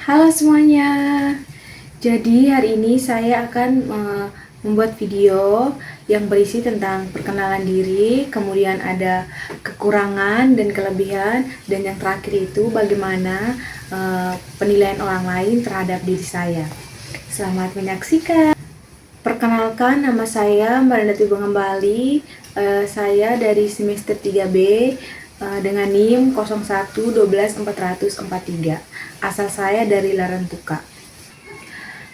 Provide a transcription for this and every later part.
Halo semuanya. Jadi hari ini saya akan membuat video yang berisi tentang perkenalan diri, kemudian ada kekurangan dan kelebihan, dan yang terakhir itu bagaimana penilaian orang lain terhadap diri saya. Selamat menyaksikan. Perkenalkan, nama saya Mbak Tugu Ngembali. Saya dari semester 3B dengan NIM 01121443. Asal saya dari Larantuka.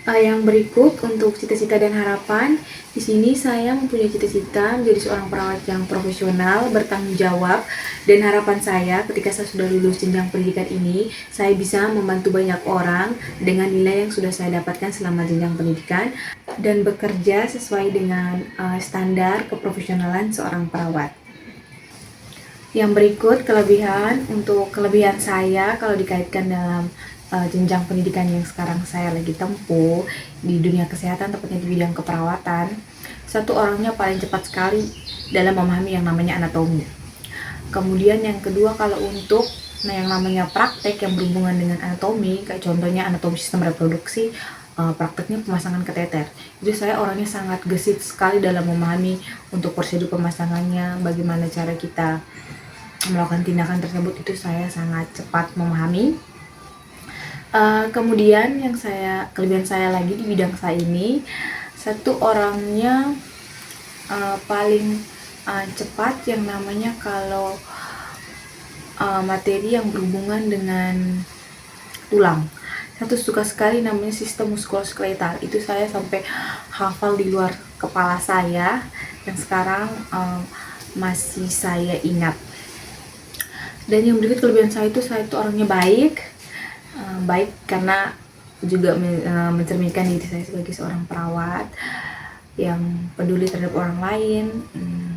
Yang berikut untuk cita-cita dan harapan. Di sini saya mempunyai cita-cita menjadi seorang perawat yang profesional, bertanggung jawab, dan harapan saya ketika saya sudah lulus jenjang pendidikan ini, saya bisa membantu banyak orang dengan nilai yang sudah saya dapatkan selama jenjang pendidikan dan bekerja sesuai dengan standar keprofesionalan seorang perawat. Yang berikut kelebihan. Untuk kelebihan saya kalau dikaitkan dalam jenjang pendidikan yang sekarang saya lagi tempuh di dunia kesehatan, tepatnya di bidang keperawatan, satu orangnya paling cepat sekali dalam memahami yang namanya anatomi. Kemudian yang kedua, kalau untuk yang namanya praktek yang berhubungan dengan anatomi, kayak contohnya anatomi sistem reproduksi, prakteknya pemasangan kateter, jadi saya orangnya sangat gesit sekali dalam memahami untuk prosedur pemasangannya, bagaimana cara kita melakukan tindakan tersebut, itu saya sangat cepat memahami. Kemudian yang kelebihan saya lagi di bidang saya ini, satu orangnya paling cepat yang namanya kalau materi yang berhubungan dengan tulang. Satu suka sekali namanya sistem muskuloskeletal, itu saya sampai hafal di luar kepala saya, yang sekarang masih saya ingat. Dan yang berikut kelebihan saya itu orangnya baik karena juga mencerminkan diri saya sebagai seorang perawat yang peduli terhadap orang lain,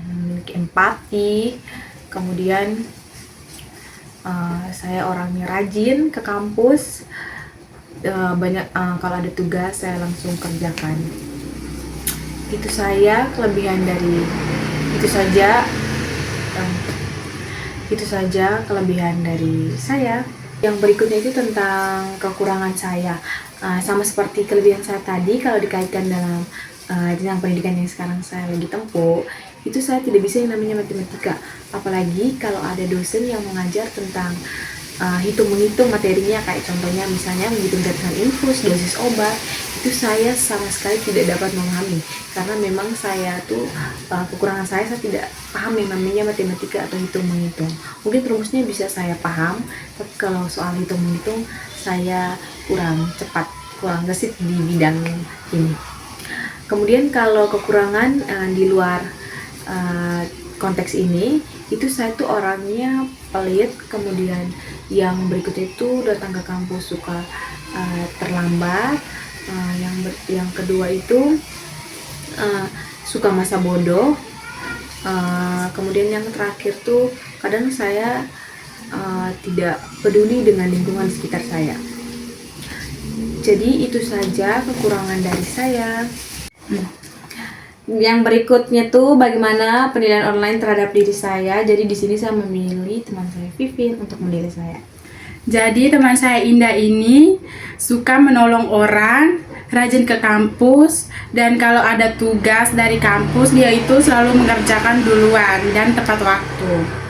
memiliki empati. Kemudian saya orangnya rajin ke kampus, banyak kalau ada tugas saya langsung kerjakan. Itu saja kelebihan dari saya. Yang berikutnya itu tentang kekurangan saya. Sama seperti kelebihan saya tadi, kalau dikaitkan dalam jenjang pendidikan yang sekarang saya lagi tempuh, itu saya tidak bisa yang namanya matematika. Apalagi kalau ada dosen yang mengajar tentang hitung-menghitung materinya, kayak contohnya misalnya menghitung jatuhan infus, dosis obat, itu saya sama sekali tidak dapat memahami, karena memang saya tuh kekurangan saya tidak paham yang namanya matematika atau hitung-menghitung. Mungkin rumusnya bisa saya paham, tapi kalau soal hitung-menghitung saya kurang cepat, kurang gesit di bidang ini. Kemudian kalau kekurangan di luar konteks ini, itu saya tuh orangnya pelit. Kemudian yang berikutnya itu datang ke kampus suka terlambat. Yang kedua itu suka masa bodoh. Kemudian yang terakhir tuh kadang saya tidak peduli dengan lingkungan sekitar saya. Jadi itu saja kekurangan dari saya. Yang berikutnya tuh bagaimana penilaian online terhadap diri saya. Jadi di sini saya memilih teman saya Vivin untuk menilai saya. Jadi teman saya Indah ini suka menolong orang, rajin ke kampus, dan kalau ada tugas dari kampus dia itu selalu mengerjakan duluan dan tepat waktu.